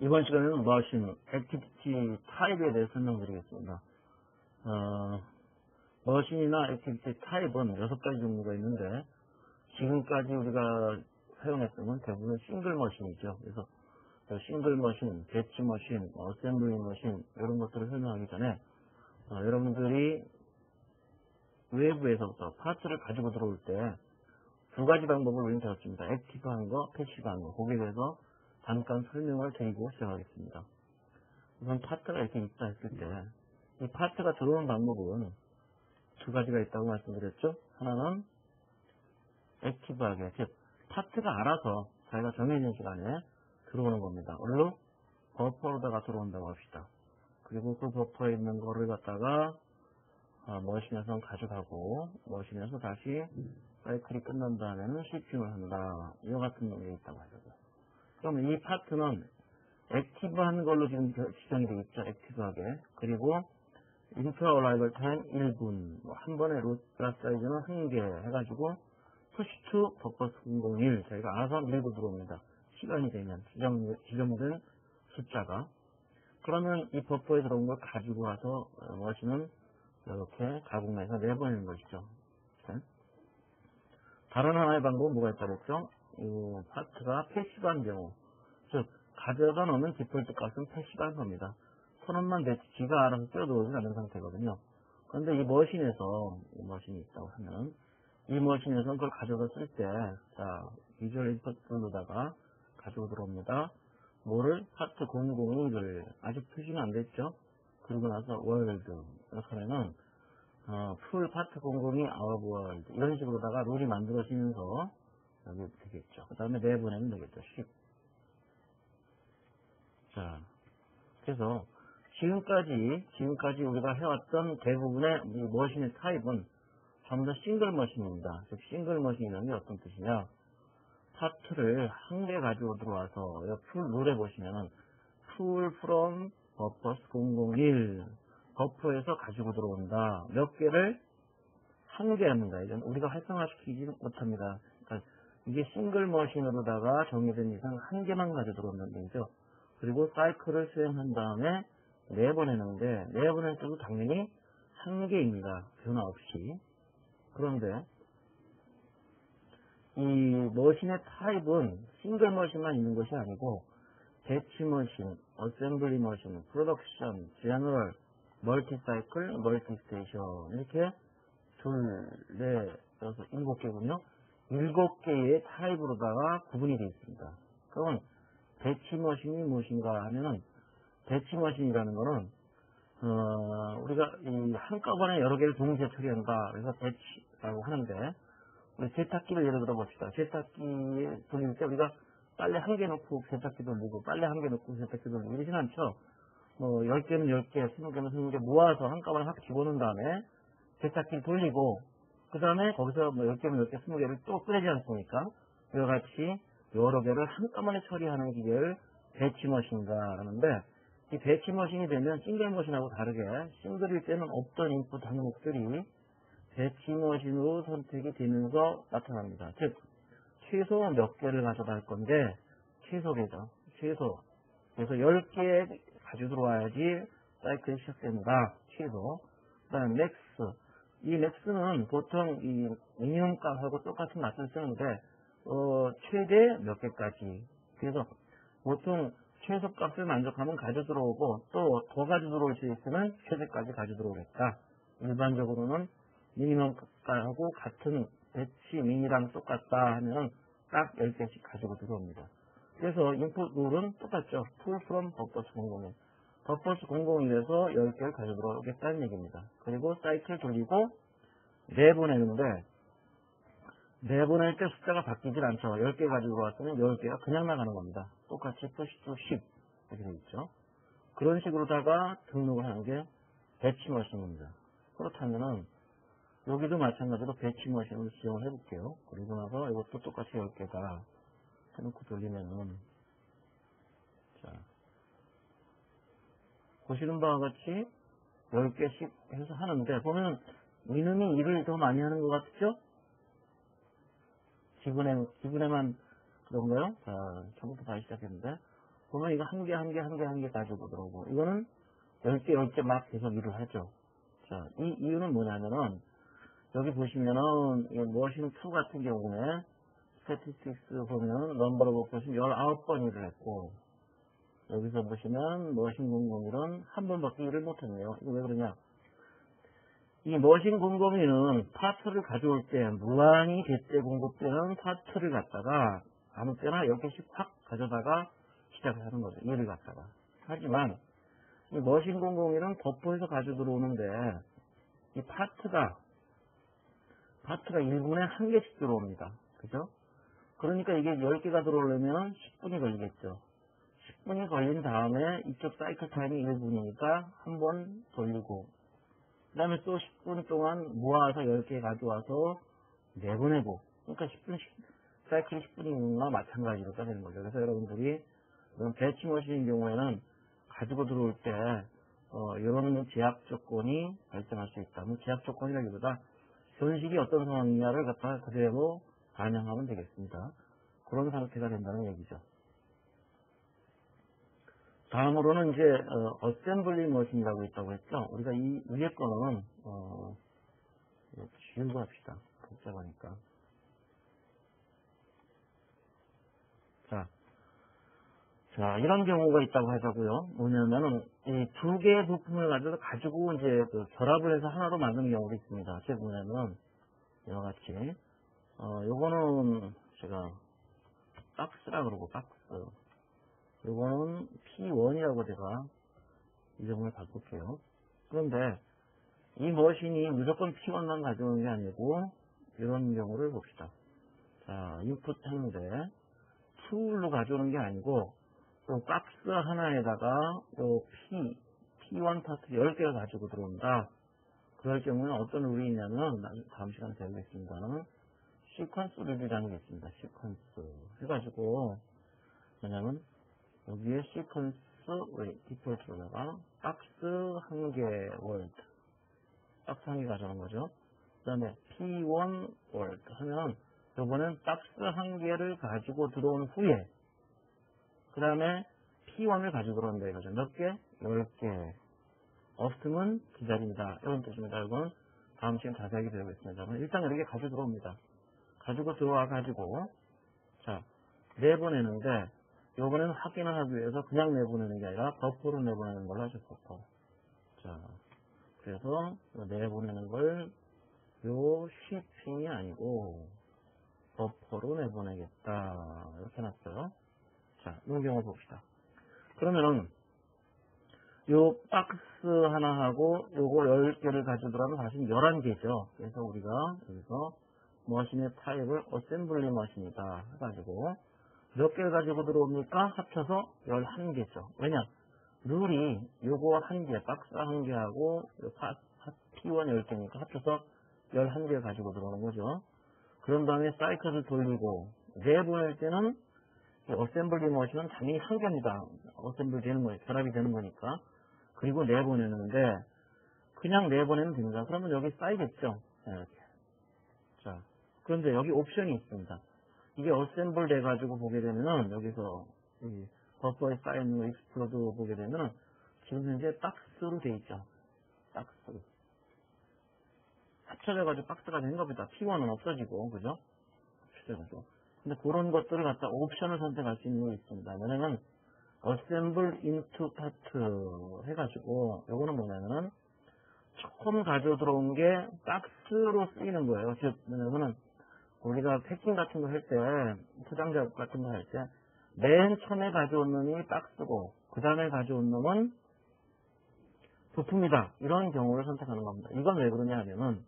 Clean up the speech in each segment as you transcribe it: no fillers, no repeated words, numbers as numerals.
이번 시간에는 머신, 액티비티 타입에 대해 설명드리겠습니다. 머신이나 액티비티 타입은 6가지 종류가 있는데, 지금까지 우리가 사용했던 대부분 싱글 머신이죠. 그래서 싱글 머신, 배치 머신, 어셈블리 머신, 이런 것들을 설명하기 전에, 여러분들이 외부에서부터 파트를 가지고 들어올 때, 2가지 방법을 우리는 배웠습니다. 액티브한 거, 패시브한 거. 거기에 대해서 잠깐 설명을 드리고 시작하겠습니다. 우선 파트가 이렇게 있다 했을 때, 이 파트가 들어오는 방법은 2가지가 있다고 말씀드렸죠. 하나는 액티브하게, 즉 파트가 알아서 자기가 정해진 시간에 들어오는 겁니다. 물론 버퍼로다가 들어온다고 합시다. 그리고 그 버퍼에 있는 거를 갖다가 머신에서 가져가고, 머신에서 다시 사이클이 끝난 다음에는 shipping을 한다. 이와 같은 게 있다고 하죠. 그러면 이 파트는 액티브한 걸로 지금 지정이 되어 있죠. 액티브하게. 그리고 인트라 어라이벌 타임 1분, 한 번에 루트 사이즈는 1개 해가지고 푸시 투 버퍼스 001 저희가 알아서 밀고 들어옵니다. 시간이 되면 지정된 숫자가. 그러면 이 버퍼에 들어온 걸 가지고 와서 머신은 이렇게 가공해서 내보내는 것이죠. 다른 하나의 방법은 뭐가 있다고 했죠? 이 파트가 패시브한 경우, 즉 가져다 놓으면 디폴트 값은 패시브한 겁니다. 선언만 대치 지가 알아서 뛰어들어오지 않는 상태거든요. 그런데 이 머신에서, 이 머신이 있다고 하면, 이 머신에서 그걸 가져갔을 때, 자, 비주얼 인풋으로다가 가지고 들어옵니다. 뭐를? 파트 001을 아직 표시는 안 됐죠? 그리고 나서 월드. 이렇게 하면은, 풀 파트 002 아웃 월드. 이런 식으로다가 룰이 만들어지면서, 여기 되겠죠. 그 다음에 내보내면 되겠죠. 10. 자, 그래서, 지금까지 우리가 해왔던 대부분의 이 머신의 타입은 전부 다 싱글 머신입니다. 즉, 싱글 머신이라는 게 어떤 뜻이냐? 파트를 한 개 가지고 들어와서, 풀 룰에 보시면은, 풀 from 버퍼스 001, 버퍼에서 가지고 들어온다. 몇 개를? 한 개 합니다. 이건 우리가 활성화시키지 못합니다. 그러니까 이게 싱글 머신으로다가 정의된 이상 한 개만 가지고 들어온다는 얘기죠. 그리고 사이클을 수행한 다음에 내보내는데, 내보낼 때도 당연히 한 개입니다. 변화 없이. 그런데 이 머신의 타입은 싱글 머신만 있는 것이 아니고 배치 머신, 어셈블리 머신, 프로덕션, 제너럴, 멀티 사이클, 멀티 스테이션 이렇게 둘, 넷, 여섯, 7개군요. 7개의 타입으로다가 구분이 되어 있습니다. 그러면 배치 머신이 무엇인가 하면은 배치 머신이라는 거는 우리가 한꺼번에 여러 개를 동시에 처리한다. 그래서 배치라고 하는데, 우리 세탁기를 예를 들어 봅시다. 세탁기에 돌릴 때 우리가 빨래 한 개 놓고 세탁기 돌리고, 빨래 한 개 놓고 세탁기 돌리고 이러진 않죠. 10개는 10개, 20개는 20개 모아서 한꺼번에 확 집어넣은 다음에 세탁기를 돌리고, 그 다음에 거기서 10개는 10개, 20개를 또 꺼내지 않습니까? 이와 같이 여러 개를 한꺼번에 처리하는 기계를 배치 머신이다 하는데, 이 배치 머신이 되면 싱글 머신하고 다르게 싱글일 때는 없던 인풋 항목들이 배치 머신으로 선택이 되면서 나타납니다. 즉, 최소 몇 개를 가져다 할 건데, 최소개죠. 최소. 그래서 10개 가지고 들어와야지 사이클이 시작됩니다. 최소. 그 다음에 맥스. 이 맥스는 보통 이 미니멈 값하고 똑같은 맛을 쓰는데, 최대 몇 개까지. 그래서 보통 최소 값을 만족하면 가져 들어오고, 또 더 가져 들어올 수 있으면 최대까지 가져 들어오겠다. 일반적으로는 미니멈 값하고 같은 배치 미니랑 똑같다 하면 딱 10개씩 가지고 들어옵니다. 그래서 인풋 룰은 똑같죠. 풀 from 버퍼스 001. 버퍼스 001에서 10개를 가져 들어오겠다는 얘기입니다. 그리고 사이클 돌리고 내보내는데, 내보낼 때 숫자가 바뀌질 않죠. 10개 가지고 왔으면 10개가 그냥 나가는 겁니다. 똑같이 push to 10 이렇게 되어 있죠. 그런 식으로다가 등록을 하는 게 배치 머신입니다. 그렇다면은 여기도 마찬가지로 배치 머신을 지정을 해볼게요. 그리고 나서 이것도 똑같이 10개다 해놓고 돌리면은, 자, 보시는 바와 같이 10개씩 해서 하는데, 보면 이놈이 일을 더 많이 하는 것 같죠? 기분에만 그런가요? 자, 처음부터 다시 시작했는데, 보면 이거 한 개 가지고 들어오고, 이거는 10개 막 계속 일을 하죠. 자, 이 이유는 뭐냐면은, 여기 보시면은, 이 머신 2 같은 경우에, 스태티스틱스 보면, 넘버 오브 보시면 19번 일을 했고, 여기서 보시면, 머신 001은 한 번밖에 일을 못했네요. 이거 왜 그러냐? 이 머신 001은 파트를 가져올 때, 무한히 대체 공급되는 파트를 갖다가, 아무 때나 10개씩 확 가져다가 시작을 하는 거죠. 얘를 갖다가. 하지만, 이 머신 001은 버퍼에서 가져 들어오는데, 이 파트가 1분에 1개씩 들어옵니다. 그죠? 그러니까 이게 10개가 들어오려면 10분이 걸리겠죠. 10분이 걸린 다음에 이쪽 사이클 타임이 1분이니까 한 번 돌리고, 그 다음에 또 10분 동안 모아서 10개 가져와서 내보내고, 그러니까 10분, 사이클이 10분이 있는 거나 마찬가지로 되는 거죠. 그래서 여러분들이 이런 배치머신인 경우에는 가지고 들어올 때, 이런 제약 조건이 발생할 수 있다. 뭐 제약 조건이라기보다 현실이 어떤 상황이냐를 갖다가 그대로 반영하면 되겠습니다. 그런 상태가 된다는 얘기죠. 다음으로는 이제 어셈블리 머신이라고 있다고 했죠. 우리가 이 위에 거는 쉬운 거 합시다. 복잡하니까. 자, 이런 경우가 있다고 하자고요. 뭐냐면은 이 2개의 부품을 가지고 이제 결합을 해서 하나로 만드는 경우도 있습니다. 그게 뭐냐면 이와 같이 요거는 제가 박스라 그러고 박스. 요거는 P1이라고 제가 이름을 바꿀게요. 그런데 이 머신이 무조건 P1만 가져오는 게 아니고 이런 경우를 봅시다. 자, 인풋 했는데 툴로 가져오는 게 아니고 또 박스 하나에다가 요 P1 파트 10개를 가지고 들어온다. 그럴 경우는 어떤 룰이 있냐면 다음 시간에 배우겠습니다는 시퀀스 룰이라는 게 있습니다. 시퀀스 해가지고 뭐냐면 여기에 시퀀스 디폴트로다가 박스 1개 월드, 박스 1개 가져오는 거죠. 그 다음에 P1 월드 하면 요번엔 박스 1개를 가지고 들어온 후에 그 다음에 P1을 가지고 들어온다 이거죠. 몇 개? 10개. 없으면 기다린다. 이런 뜻입니다. 이건 다음 시간 자세하게 배우겠습니다. 일단 이렇게 가지고 들어옵니다. 가지고 들어와가지고 자 내보내는데 요번에는 확인을 하기 위해서 그냥 내보내는 게 아니라 버퍼로 내보내는 걸로 하죠. 버퍼. 자 그래서 내보내는 걸 요 shipping이 아니고 버퍼로 내보내겠다. 이렇게 해놨어요. 자, 이런 경우 봅시다. 그러면은 요 박스 하나하고 요거 10개를 가지더라도 사실 11개죠. 그래서 우리가 여기서 머신의 타입을 어셈블리 머신이다 해가지고 몇 개를 가지고 들어옵니까? 합쳐서 11개죠. 왜냐? 룰이 요거 1개, 박스 1개하고 P1 10개니까 합쳐서 11개 가지고 들어오는 거죠. 그런 다음에 사이클을 돌리고 내보낼 때는 어셈블리 머신은 당연히 1개입니다. 어셈블리 되는 거예요. 결합이 되는 거니까. 그리고 내보내는데 그냥 내보내면 됩니다. 그러면 여기 쌓이겠죠. 이렇게. 자, 그런데 여기 옵션이 있습니다. 이게 어셈블 돼가지고 보게 되면은 여기서 이 버퍼에 쌓여있는 거 익스플로드 보게 되면은 지금 현재 박스로 돼 있죠. 박스. 합쳐져가지고 박스가 된 겁니다. P1은 없어지고, 그죠? 합쳐져가지고. 근데 그런 것들을 갖다 옵션을 선택할 수 있는 게 있습니다. 왜냐면 assemble into part 해가지고 요거는 뭐냐면은 처음 가져 들어온 게 박스로 쓰이는 거예요. 즉 뭐냐면은 우리가 패킹 같은 거 할 때 포장 작업 같은 거 할 때 맨 처음에 가져온 놈이 박스고 그 다음에 가져온 놈은 부품이다. 이런 경우를 선택하는 겁니다. 이건 왜 그러냐 하면은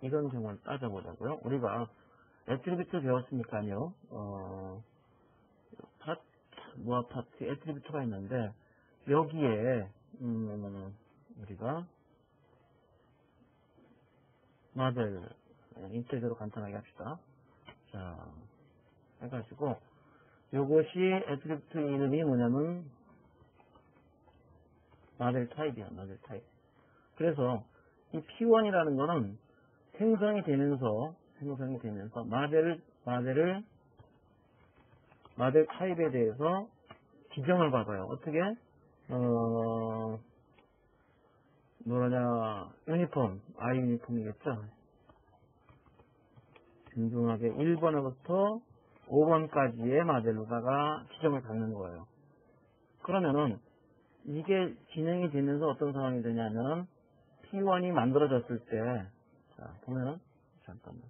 이런 경우를 따져보자고요. 우리가 애트리뷰트 배웠으니까요. 모아 파트 애트리뷰트가 있는데 여기에 우리가 모델 인테리어로 간단하게 합시다. 자 해가지고 요것이 애트리뷰트 이름이 뭐냐면 모델 타입이야. 모델 타입. 그래서 이 P1이라는 거는 생성이 되면서 모델 타입에 대해서 지정을 받아요. 어떻게? 뭐라냐, 유니폼, 아이 유니폼이겠죠? 균등하게 1번부터 5번까지의 모델로다가 지정을 받는 거예요. 그러면은, 이게 진행이 되면서 어떤 상황이 되냐면, P1이 만들어졌을 때, 자, 보면은, 잠깐만.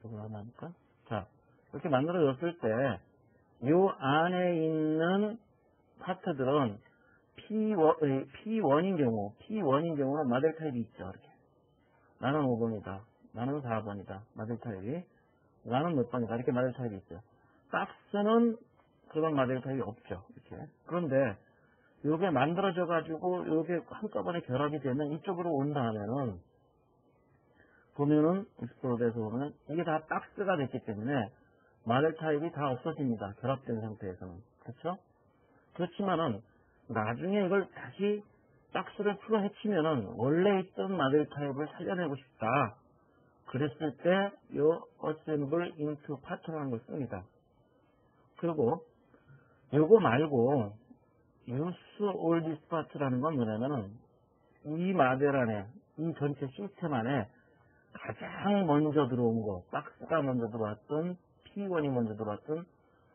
이걸 하나 할까? 자, 이렇게 만들어졌을 때, 요 안에 있는 파트들은 P1인 경우는 모델 타입이 있죠. 이렇게. 나는 5번이다. 나는 4번이다. 모델 타입이. 나는 몇 번이다. 이렇게 모델 타입이 있죠. 박스는 그런 모델 타입이 없죠. 이렇게. 그런데 요게 만들어져 가지고 요게 한꺼번에 결합이 되면 이쪽으로 온 다음에는 보면은 익스플로드에서 보면 이게 다 박스가 됐기 때문에 모델 타입이 다 없어집니다. 결합된 상태에서는. 그렇죠? 그렇지만은 나중에 이걸 다시 박스를 풀어 헤치면은 원래 있던 모델 타입을 살려내고 싶다. 그랬을 때 요 assemble into part라는 걸 씁니다. 그리고 요거 말고 use all this part라는 건 뭐냐면은 이 모델 안에 이 전체 시스템 안에 가장 먼저 들어온 거, 박스가 먼저 들어왔던 P1이 먼저 들어왔던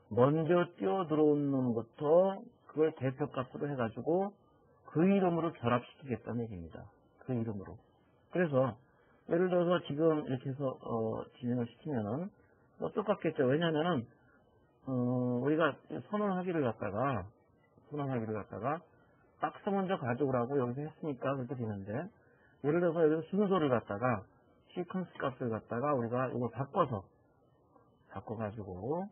먼저 뛰어 들어오는 것부터 그걸 대표값으로 해가지고 그 이름으로 결합시키겠다는 얘기입니다. 그 이름으로. 그래서 예를 들어서 지금 이렇게 해서 진행을 시키면은 똑같겠죠. 왜냐면은 우리가 선언하기를 갖다가 박스 먼저 가져오라고 여기서 했으니까 그렇게 되는데 예를 들어서 여기서 순서를 갖다가 시퀀스 값을 갖다가 우리가 이걸 바꿔가지고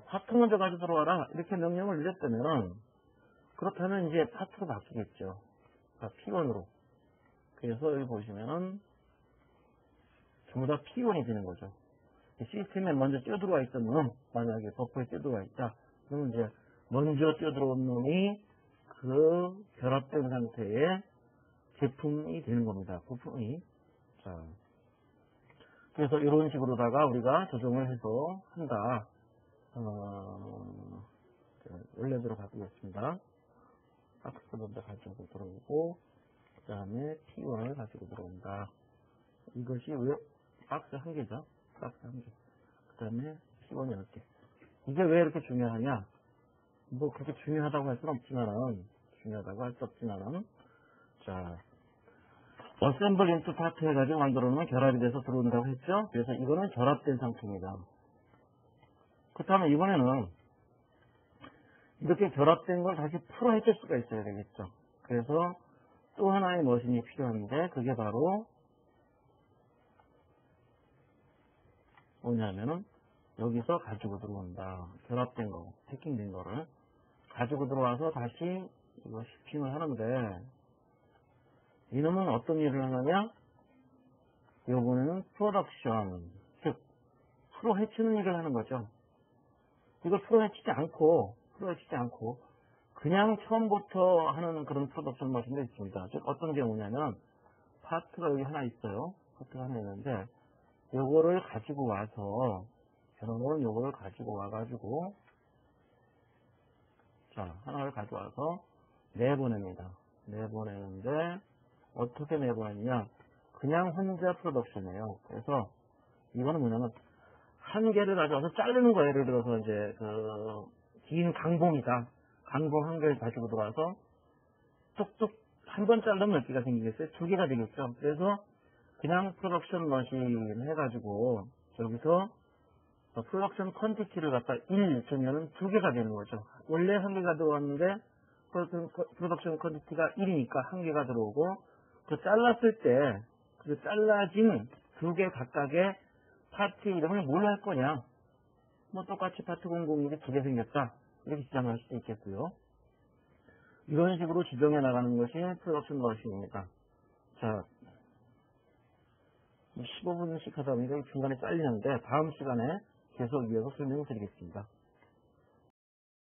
파트 먼저 가지고 들어와라 이렇게 명령을 내렸다면 그렇다면 이제 파트로 바뀌겠죠. P1으로. 그래서 여기 보시면은 전부 다 P1이 되는 거죠. 시스템에 먼저 뛰어들어와 있던 놈, 만약에 버퍼에 뛰어들어와 있다. 그러면 이제 먼저 뛰어들어온 놈이 그 결합된 상태의 제품이 되는 겁니다. 부품이. 자, 그래서 이런 식으로다가 우리가 조정을 해서 한다. 원래대로 바꾸겠습니다. 박스 먼저 가지고 들어오고, 그 다음에 P1을 가지고 들어온다. 이것이 왜 박스 한 개죠? 박스 한 개. 그 다음에 P1 10개. 이게 왜 이렇게 중요하냐? 뭐 그렇게 중요하다고 할 수는 없지만은, 자, 어셈블 인투 파트 해가지고 만들어 놓으면 결합이 돼서 들어온다고 했죠? 그래서 이거는 결합된 상태입니다. 그렇다면 이번에는 이렇게 결합된 걸 다시 풀어 헤칠 수가 있어야 되겠죠. 그래서 또 하나의 머신이 필요한데 그게 바로 뭐냐면은 여기서 가지고 들어온다. 결합된 거, 패킹된 거를 가지고 들어와서 다시 이거 shipping을 하는데 이놈은 어떤 일을 하느냐? 요거는 프로덕션, 즉 풀어 헤치는 일을 하는 거죠. 이걸 풀어 헤치지 않고 그냥 처음부터 하는 그런 프로덕션 머신도 있습니다. 즉 어떤 경우냐면 파트가 여기 하나 있어요. 파트가 하나 있는데 요거를 가지고 와서 저놈은 요거를 가지고 와가지고 자 하나를 가져와서 내보냅니다. 내보내는데 어떻게 내보내느냐? 그냥 혼자 프로덕션이에요. 그래서 이거는 뭐냐면 한 개를 가져와서 자르는 거예요. 예를 들어서 이제 긴 강봉이다. 강봉 한 개를 가지고 들어와서 뚝뚝 한 번 자르면 몇 개가 생기겠어요? 두 개가 되겠죠. 그래서 그냥 프로덕션 머신 해가지고 여기서 프로덕션 퀀티티를 갖다 1 주면은 두 개가 되는 거죠. 원래 한 개가 들어왔는데 프로덕션 퀀티티가 1이니까 한 개가 들어오고 그 잘랐을 때 그 잘라진 두 개 각각의 파트 이름을 뭘로 할 거냐? 뭐 똑같이 파트 001이 두 개 생겼다. 이렇게 지정을 할 수도 있겠고요. 이런 식으로 지정해 나가는 것이 프로덕션 머신입니다. 자, 15분씩 하다 보니까 중간에 잘리는데 다음 시간에 계속 이어서 설명을 드리겠습니다.